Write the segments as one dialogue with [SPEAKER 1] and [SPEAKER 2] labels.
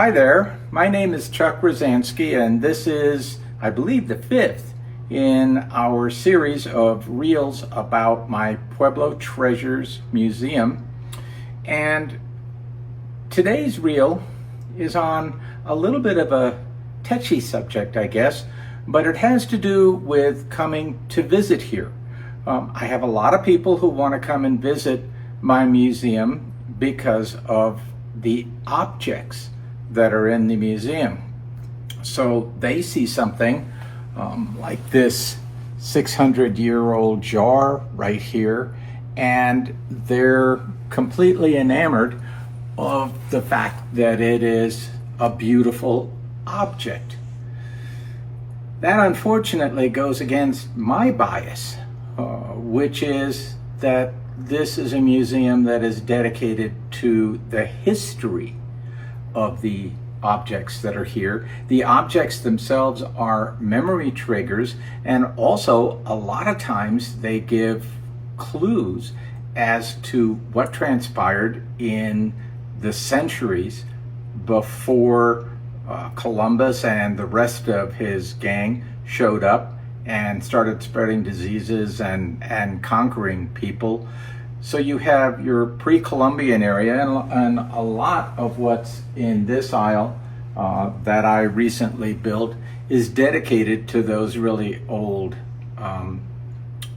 [SPEAKER 1] Hi there, my name is Chuck Rosansky, and this is, I believe, the fifth in our series of reels about my Pueblo Treasures Museum. And today's reel is on a little bit of a touchy subject, I guess, but it has to do with coming to visit here. I have a lot of people who want to come and visit my museum because of the objects that are in the museum. So they see something like this 600-year-old jar right here, and they're completely enamored of the fact that it is a beautiful object. That unfortunately goes against my bias, which is that this is a museum that is dedicated to the history of the objects that are here. The objects themselves are memory triggers, and also a lot of times they give clues as to what transpired in the centuries before Columbus and the rest of his gang showed up and started spreading diseases and conquering people. So you have your pre-Columbian area, and a lot of what's in this aisle that I recently built is dedicated to those really old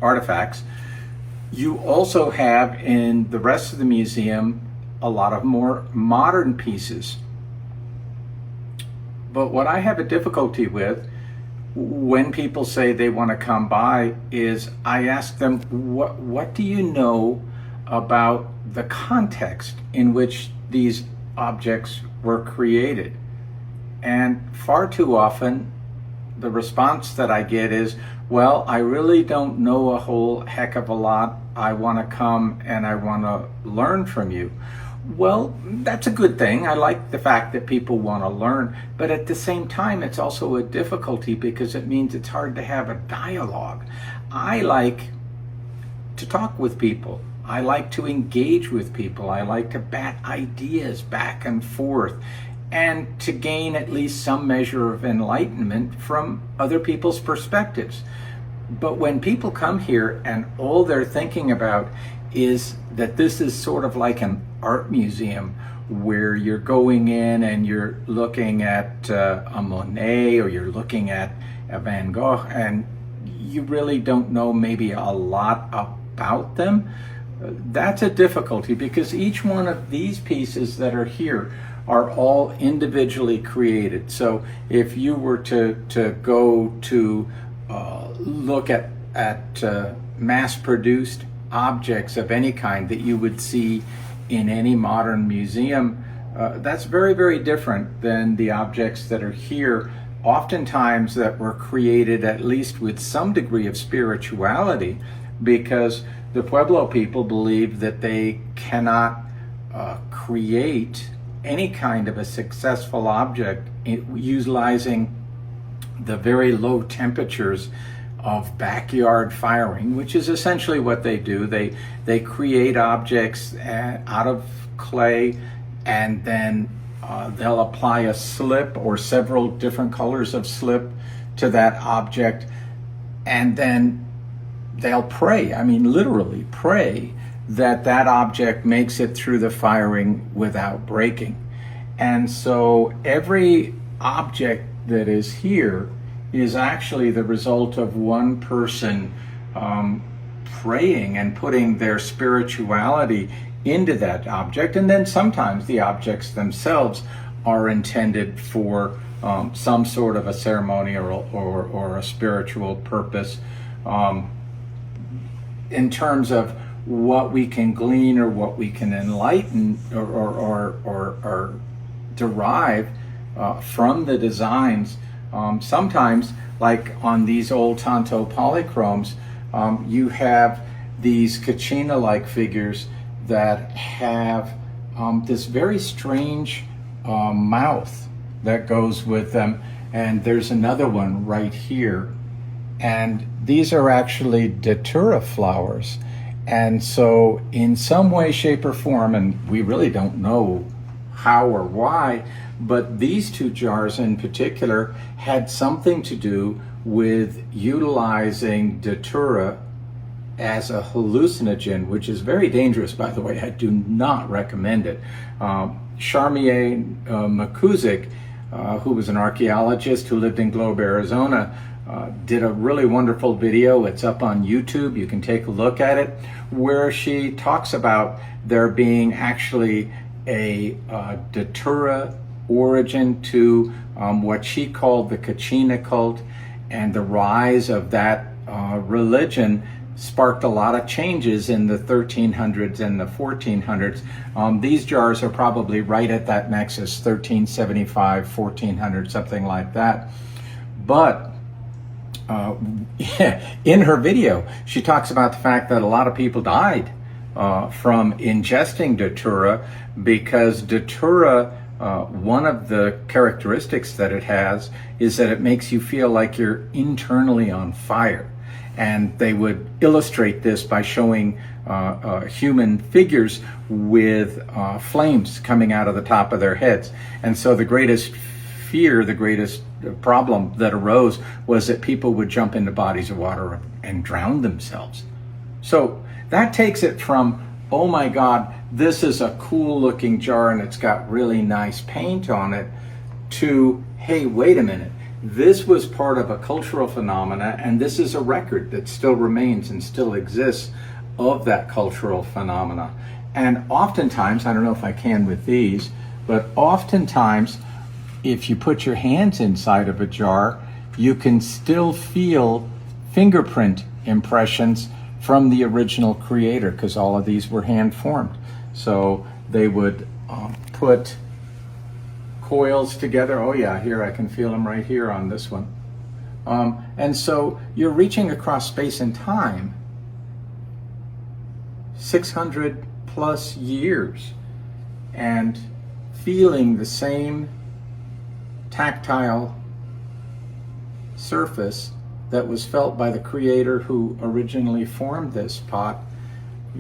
[SPEAKER 1] artifacts. You also have in the rest of the museum a lot of more modern pieces. But what I have a difficulty with when people say they want to come by is I ask them, what do you know about the context in which these objects were created? And far too often the response that I get is, well, I really don't know a whole heck of a lot. I want to come and I want to learn from you. Well, that's a good thing. I like the fact that people want to learn, but at the same time, it's also a difficulty because it means it's hard to have a dialogue. I like to talk with people. I like to engage with people. I like to bat ideas back and forth and to gain at least some measure of enlightenment from other people's perspectives. But when people come here and all they're thinking about is that this is sort of like an art museum where you're going in and you're looking at a Monet or you're looking at a Van Gogh and you really don't know maybe a lot about them, that's a difficulty because each one of these pieces that are here are all individually created. So if you were to go to look at mass-produced objects of any kind that you would see in any modern museum, that's very, very different than the objects that are here, oftentimes that were created at least with some degree of spirituality, because the Pueblo people believe that they cannot create any kind of a successful object utilizing the very low temperatures of backyard firing, which is essentially what they do. They create objects out of clay, and then they'll apply a slip or several different colors of slip to that object, and then they'll pray, I mean literally pray, that that object makes it through the firing without breaking. And so every object that is here is actually the result of one person praying and putting their spirituality into that object. And then sometimes the objects themselves are intended for some sort of a ceremonial or a spiritual purpose. In terms of what we can glean or what we can enlighten or derive from the designs, sometimes, like on these old Tanto polychromes, you have these Kachina-like figures that have this very strange mouth that goes with them, and there's another one right here. And these are actually datura flowers. And so in some way, shape, or form, and we really don't know how or why, But these two jars in particular had something to do with utilizing datura as a hallucinogen, which is very dangerous, by the way. I do not recommend it. Charmier Makuzik, who was an archaeologist who lived in Globe, Arizona, did a really wonderful video. It's up on YouTube. You can take a look at it, where she talks about there being actually a datura origin to what she called the Kachina cult, and the rise of that religion sparked a lot of changes in the 1300s and the 1400s. These jars are probably right at that nexus, 1375, 1400, something like that. But in her video, she talks about the fact that a lot of people died from ingesting datura, because datura, one of the characteristics that it has is that it makes you feel like you're internally on fire. And they would illustrate this by showing human figures with flames coming out of the top of their heads. And so the greatest fear, the greatest problem that arose was that people would jump into bodies of water and drown themselves. So that takes it from, oh my God, this is a cool looking jar and it's got really nice paint on it, to, hey, wait a minute. This was part of a cultural phenomena, and this is a record that still remains and still exists of that cultural phenomena. And oftentimes, I don't know if I can with these, but oftentimes, if you put your hands inside of a jar, you can still feel fingerprint impressions from the original creator, because all of these were hand formed. So they would put coils together. Oh yeah, here I can feel them right here on this one. And so you're reaching across space and time 600 plus years and feeling the same tactile surface that was felt by the creator who originally formed this pot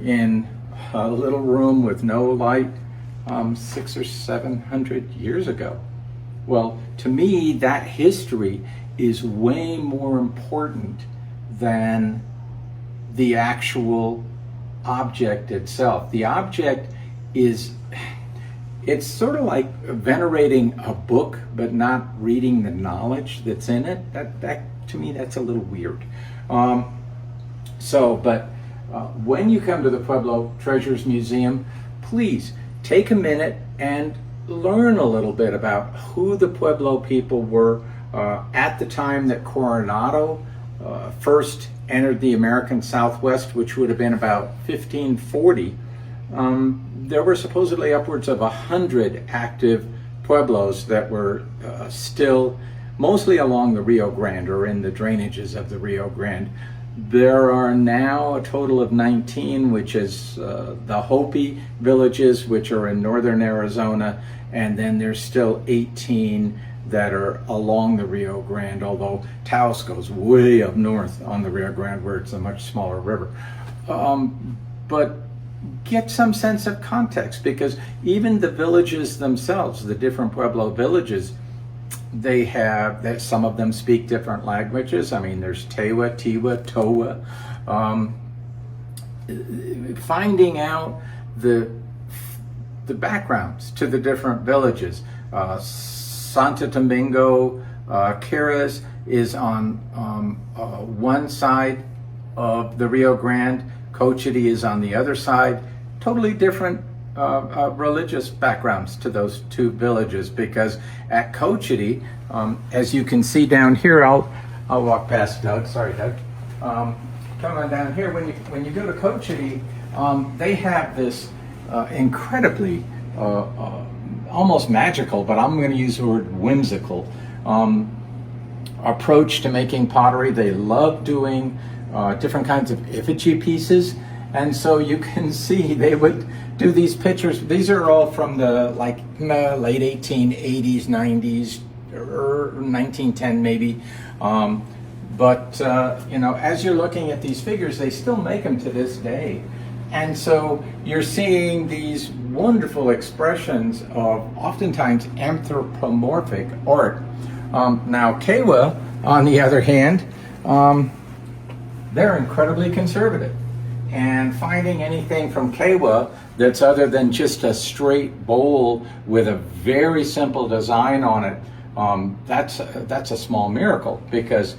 [SPEAKER 1] in a little room with no light 600 or 700 years ago. Well, to me, that history is way more important than the actual object itself. The object is, it's sort of like venerating a book but not reading the knowledge that's in it. That to me, that's a little weird. When you come to the Pueblo Treasures Museum, please take a minute and learn a little bit about who the Pueblo people were at the time that Coronado first entered the American Southwest, which would have been about 1540. There were supposedly upwards of 100 active pueblos that were still mostly along the Rio Grande or in the drainages of the Rio Grande. There are now a total of 19, which is the Hopi villages, which are in northern Arizona, and then there's still 18 that are along the Rio Grande, although Taos goes way up north on the Rio Grande, where it's a much smaller river. But get some sense of context, because even the villages themselves, the different Pueblo villages, they have that some of them speak different languages. I mean, there's Tewa, Tiwa, Towa. Finding out the backgrounds to the different villages. Santo Domingo, Caras is on one side of the Rio Grande. Cochiti is on the other side. Totally different religious backgrounds to those two villages, because at Cochiti, as you can see down here, I'll walk past Doug. Sorry, Doug. Come on down here. When you go to Cochiti, they have this incredibly almost magical, but I'm going to use the word whimsical approach to making pottery. They love doing different kinds of effigy pieces. And so you can see they would do these pictures. These are all from the late 1880s, 90s, or 1910 maybe. As you're looking at these figures, they still make them to this day. And so you're seeing these wonderful expressions of oftentimes anthropomorphic art. Now, Kawa, on the other hand, they're incredibly conservative. And finding anything from Kawa that's other than just a straight bowl with a very simple design on it, that's a small miracle, because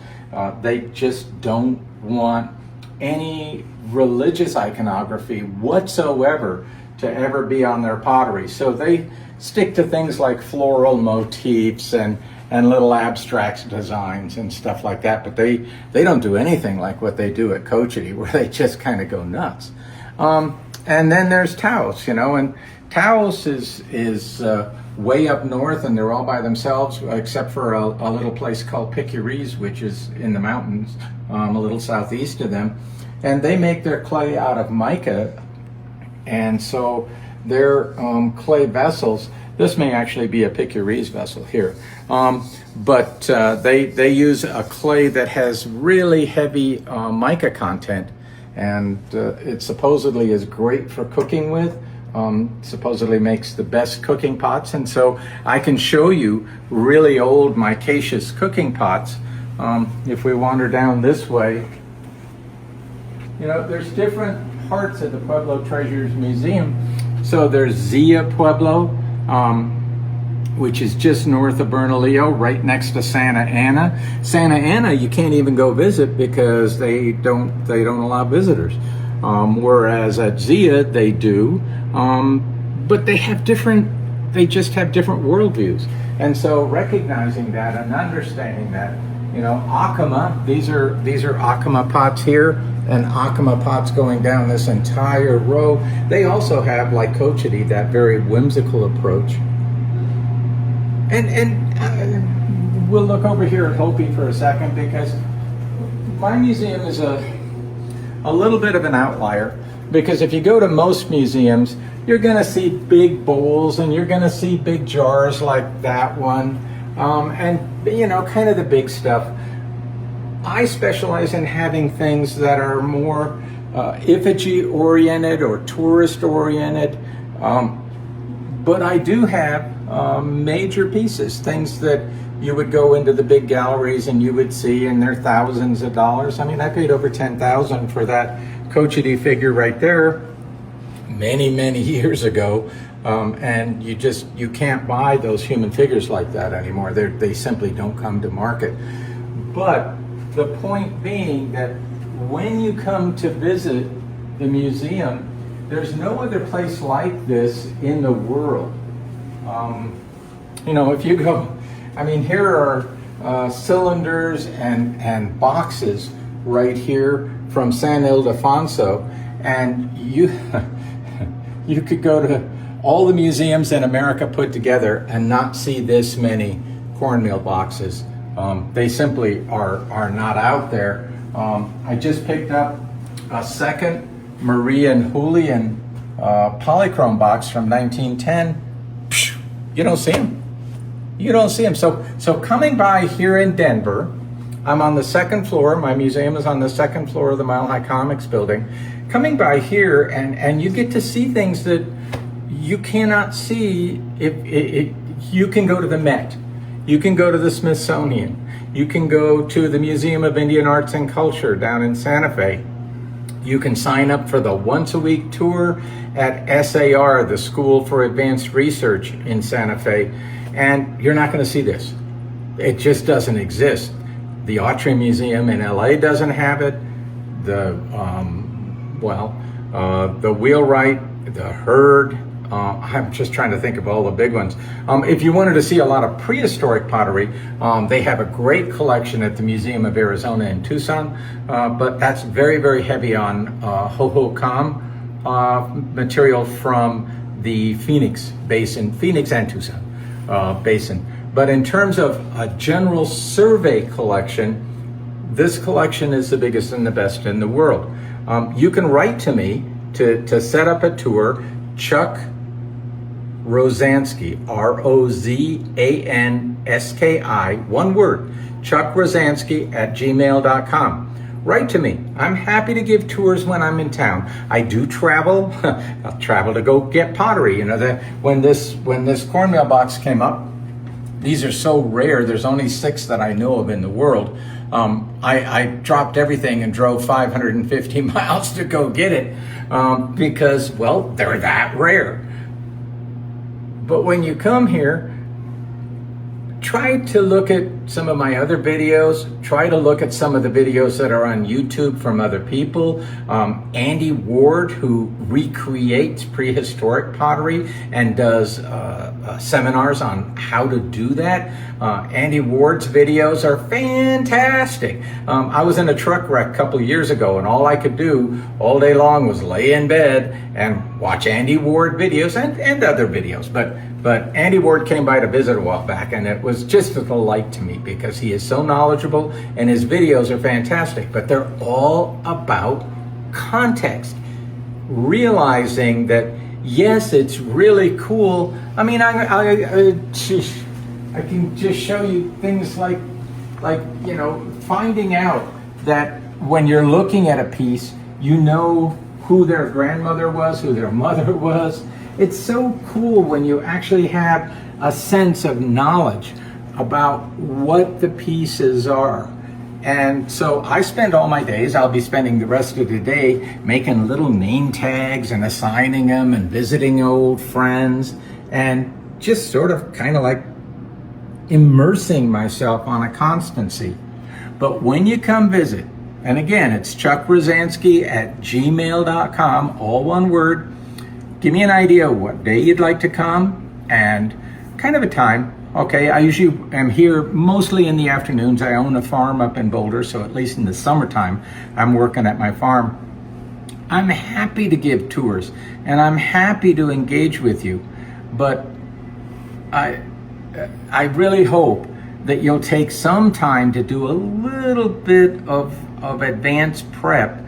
[SPEAKER 1] they just don't want any religious iconography whatsoever to ever be on their pottery. So they stick to things like floral motifs and little abstract designs and stuff like that, but they don't do anything like what they do at Kochidi, where they just kind of go nuts. And then there's Taos, and Taos is way up north, and they're all by themselves, except for a little place called Picuries, which is in the mountains, a little southeast of them. And they make their clay out of mica, and so their clay vessels, this may actually be a Picuries vessel here, but they use a clay that has really heavy mica content, and it supposedly is great for cooking with. Supposedly makes the best cooking pots, and so I can show you really old micaceous cooking pots. If we wander down this way, there's different parts of the Pueblo Treasures Museum. So there's Zia Pueblo, which is just north of Bernalillo, right next to Santa Ana. Santa Ana, you can't even go visit because they don't allow visitors. Whereas at Zia they do, but they just have different worldviews. And so recognizing that and understanding that, Acoma, these are Acoma pots here, and Acoma pots going down this entire row. They also have, like Kochidi, that very whimsical approach. And we'll look over here at Hopi for a second, because my museum is a little bit of an outlier, because if you go to most museums, you're going to see big bowls and you're going to see big jars like that one, and kind of the big stuff. I specialize in having things that are more effigy oriented or tourist oriented, but I do have major pieces, things that you would go into the big galleries and you would see, and they're thousands of dollars. I mean, I paid over $10,000 for that Kochidi figure right there many years ago, and you can't buy those human figures like that anymore. They simply don't come to market. But the point being that when you come to visit the museum, there's no other place like this in the world. If you go, here are cylinders and boxes right here from San Ildefonso, and you could go to all the museums in America put together and not see this many cornmeal boxes. They simply are not out there. I just picked up a second Marie and Julian polychrome box from 1910. You don't see them. You don't see them. So coming by here in Denver, I'm on the second floor. My museum is on the second floor of the Mile High Comics building. Coming by here, and you get to see things that you cannot see if you can go to the Met. You can go to the Smithsonian. You can go to the Museum of Indian Arts and Culture down in Santa Fe. You can sign up for the once-a-week tour at SAR, the School for Advanced Research in Santa Fe, and you're not going to see this. It just doesn't exist. The Autry Museum in LA doesn't have it. The Wheelwright, the Herd, I'm just trying to think of all the big ones. If you wanted to see a lot of prehistoric pottery, they have a great collection at the Museum of Arizona in Tucson, but that's very heavy on Hohokam material from the Phoenix Basin, Phoenix and Tucson Basin. But in terms of a general survey collection, this collection is the biggest and the best in the world. You can write to me to set up a tour. Chuck Rozansky, ROZANSKI, one word, Chuck Rozansky at gmail.com. write to me. I'm happy to give tours when I'm in town. I do travel. I'll travel to go get pottery. You know, when this cornmeal box came up, these are so rare. There's only 6 that I know of in the world. I dropped everything and drove 550 miles to go get it because, well, they're that rare. But when you come here, try to look at some of my other videos. Try to look at some of the videos that are on YouTube from other people. Andy Ward, who recreates prehistoric pottery and does seminars on how to do that. Andy Ward's videos are fantastic. I was in a truck wreck a couple of years ago, and all I could do all day long was lay in bed and watch Andy Ward videos and other videos. But Andy Ward came by to visit a while back, and it was just a delight to me because he is so knowledgeable and his videos are fantastic, but they're all about context. Realizing that, yes, it's really cool. I mean, I can just show you things like, you know, finding out that when you're looking at a piece, you know who their grandmother was, who their mother was. It's so cool when you actually have a sense of knowledge about what the pieces are. And so I spend all my days, I'll be spending the rest of the day making little name tags and assigning them and visiting old friends and just sort of kind of like immersing myself on a constancy. But when you come visit, and again, it's chuckrosansky@gmail.com, all one word. Give me an idea of what day you'd like to come and kind of a time. Okay, I usually am here mostly in the afternoons. I own a farm up in Boulder, so at least in the summertime, I'm working at my farm. I'm happy to give tours, and I'm happy to engage with you, but I really hope that you'll take some time to do a little bit of advanced prep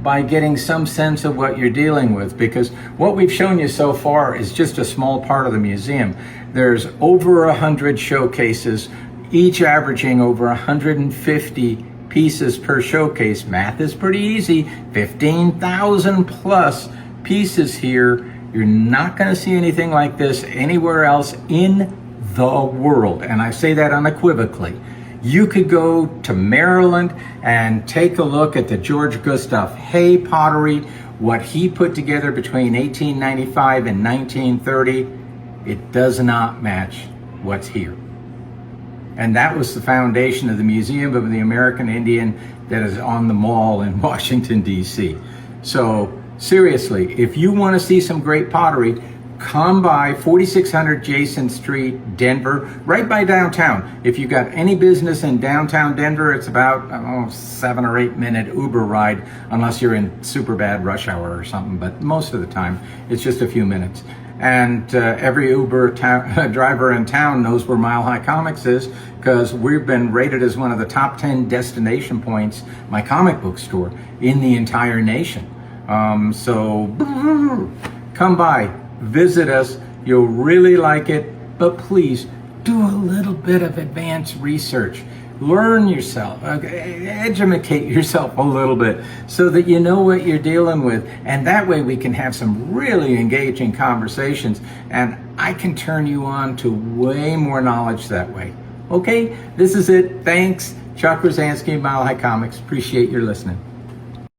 [SPEAKER 1] by getting some sense of what you're dealing with, because what we've shown you so far is just a small part of the museum. There's over 100 showcases, each averaging over 150 pieces per showcase. Math is pretty easy. 15,000 plus pieces here. You're not going to see anything like this anywhere else in the world, and I say that unequivocally. You could go to Maryland and take a look at the George Gustav Hay pottery, what he put together between 1895 and 1930. It does not match what's here. And that was the foundation of the Museum of the American Indian that is on the Mall in Washington, D.C. So seriously, if you want to see some great pottery, come by 4600 Jason Street, Denver, right by downtown. If you got any business in downtown Denver, it's about 7 or 8 minute Uber ride, unless you're in super bad rush hour or something. But most of the time, it's just a few minutes. And every Uber driver in town knows where Mile High Comics is, because we've been rated as one of the top 10 destination points, my comic book store, in the entire nation. So come by. Visit us. You'll really like it, but please do a little bit of advanced research. Learn yourself, educate yourself a little bit so that you know what you're dealing with, and that way we can have some really engaging conversations, and I can turn you on to way more knowledge that way. Okay, this is it. Thanks. Chuck Rosansky, Mile High Comics. Appreciate your listening.